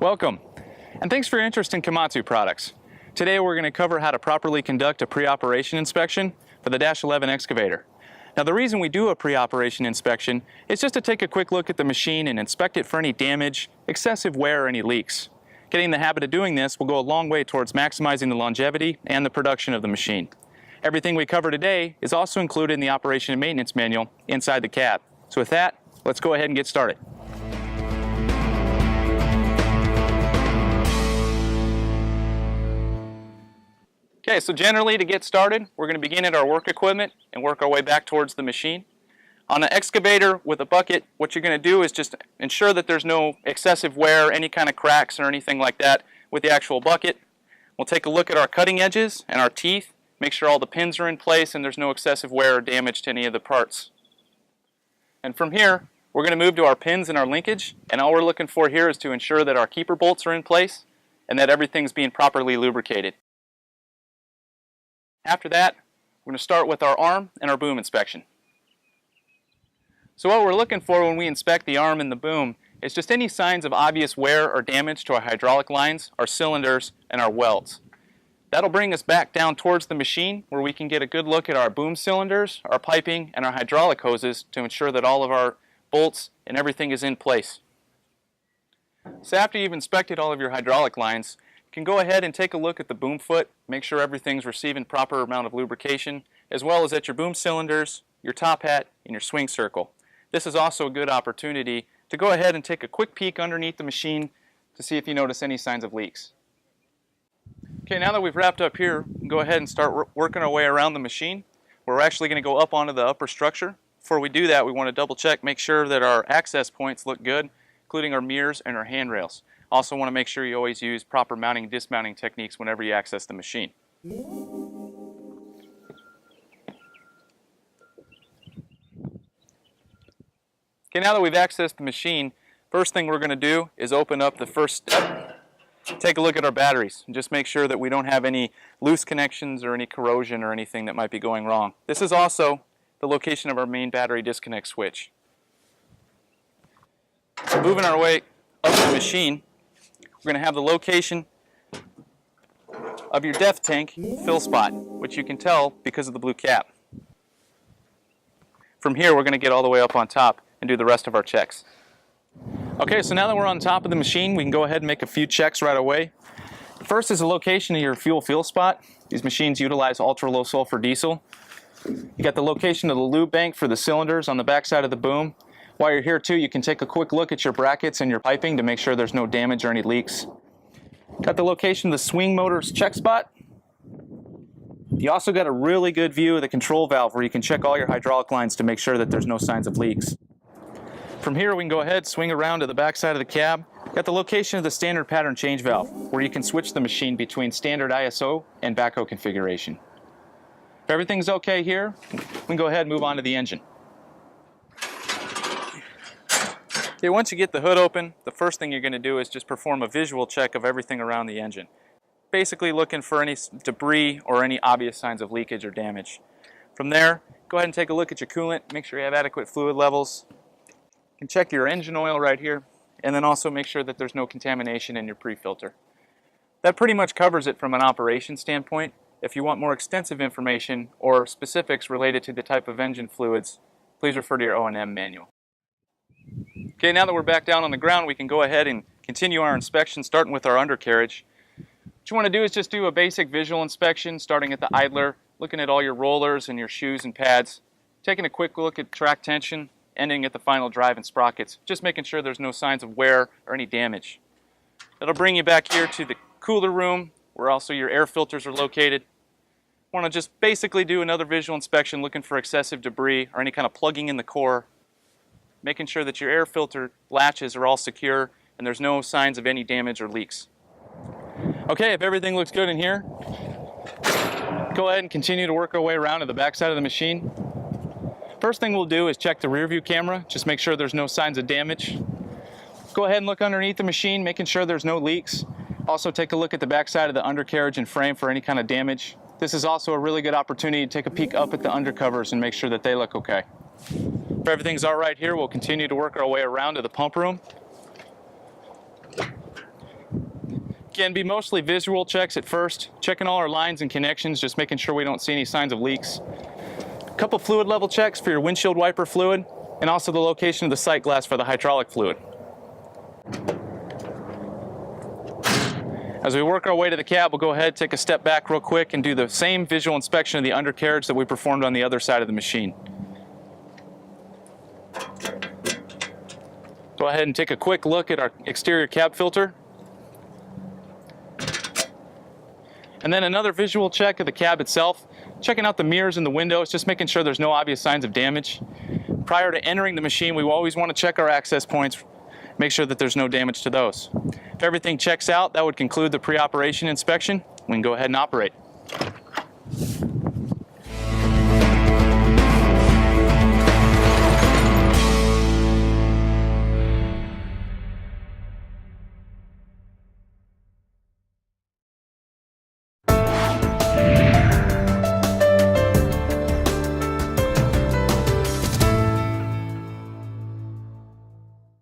Welcome, and thanks for your interest in Komatsu products. Today we're going to cover how to properly conduct a pre-operation inspection for the -11 excavator. Now the reason we do a pre-operation inspection is just to take a quick look at the machine and inspect it for any damage, excessive wear, or any leaks. Getting in the habit of doing this will go a long way towards maximizing the longevity and the production of the machine. Everything we cover today is also included in the operation and maintenance manual inside the cab. So with that, let's go ahead and get started. Okay, so generally to get started, we're going to begin at our work equipment and work our way back towards the machine. On an excavator with a bucket, what you're going to do is just ensure that there's no excessive wear, any kind of cracks or anything like that with the actual bucket. We'll take a look at our cutting edges and our teeth, make sure all the pins are in place and there's no excessive wear or damage to any of the parts. And from here, we're going to move to our pins and our linkage, and all we're looking for here is to ensure that our keeper bolts are in place and that everything's being properly lubricated. After that, we're going to start with our arm and our boom inspection. So what we're looking for when we inspect the arm and the boom is just any signs of obvious wear or damage to our hydraulic lines, our cylinders, and our welds. That'll bring us back down towards the machine where we can get a good look at our boom cylinders, our piping, and our hydraulic hoses to ensure that all of our bolts and everything is in place. So after you've inspected all of your hydraulic lines, you can go ahead and take a look at the boom foot, make sure everything's receiving proper amount of lubrication, as well as at your boom cylinders, your top hat, and your swing circle. This is also a good opportunity to go ahead and take a quick peek underneath the machine to see if you notice any signs of leaks. Okay, now that we've wrapped up here, go ahead and start working our way around the machine. We're actually going to go up onto the upper structure. Before we do that, we want to double check, make sure that our access points look good, including our mirrors and our handrails. Also want to make sure you always use proper mounting and dismounting techniques whenever you access the machine. Okay, now that we've accessed the machine, first thing we're going to do is open up the first step. Take a look at our batteries and just make sure that we don't have any loose connections or any corrosion or anything that might be going wrong. This is also the location of our main battery disconnect switch. So moving our way up the machine, we're going to have the location of your depth tank fill spot, which you can tell because of the blue cap. From here, we're going to get all the way up on top and do the rest of our checks. Okay, so now that we're on top of the machine, we can go ahead and make a few checks right away. First is the location of your fuel fill spot. These machines utilize ultra-low sulfur diesel. You got the location of the lube bank for the cylinders on the back side of the boom. While you're here too, you can take a quick look at your brackets and your piping to make sure there's no damage or any leaks. Got the location of the swing motor's check spot. You also got a really good view of the control valve where you can check all your hydraulic lines to make sure that there's no signs of leaks. From here, we can go ahead, swing around to the back side of the cab. Got the location of the standard pattern change valve where you can switch the machine between standard ISO and backhoe configuration. If everything's okay here, we can go ahead and move on to the engine. Okay, once you get the hood open, the first thing you're going to do is just perform a visual check of everything around the engine. Basically looking for any debris or any obvious signs of leakage or damage. From there, go ahead and take a look at your coolant, make sure you have adequate fluid levels. You can check your engine oil right here, and then also make sure that there's no contamination in your pre-filter. That pretty much covers it from an operation standpoint. If you want more extensive information or specifics related to the type of engine fluids, please refer to your O&M manual. Okay, now that we're back down on the ground, we can go ahead and continue our inspection, starting with our undercarriage. What you want to do is just do a basic visual inspection, starting at the idler, looking at all your rollers and your shoes and pads, taking a quick look at track tension, ending at the final drive and sprockets, just making sure there's no signs of wear or any damage. That'll bring you back here to the cooler room, where also your air filters are located. Want to just basically do another visual inspection, looking for excessive debris or any kind of plugging in the core, making sure that your air filter latches are all secure and there's no signs of any damage or leaks. Okay, if everything looks good in here, go ahead and continue to work our way around to the back side of the machine. First thing we'll do is check the rear view camera, just make sure there's no signs of damage. Go ahead and look underneath the machine, making sure there's no leaks. Also take a look at the back side of the undercarriage and frame for any kind of damage. This is also a really good opportunity to take a peek up at the undercovers and make sure that they look okay. If everything's all right here, we'll continue to work our way around to the pump room. Again, be mostly visual checks at first, checking all our lines and connections, just making sure we don't see any signs of leaks. A couple fluid level checks for your windshield wiper fluid, and also the location of the sight glass for the hydraulic fluid. As we work our way to the cab, we'll go ahead, take a step back real quick, and do the same visual inspection of the undercarriage that we performed on the other side of the machine. Go ahead and take a quick look at our exterior cab filter. And then another visual check of the cab itself, checking out the mirrors and the windows, just making sure there's no obvious signs of damage. Prior to entering the machine, we always want to check our access points, make sure that there's no damage to those. If everything checks out, that would conclude the pre-operation inspection. We can go ahead and operate.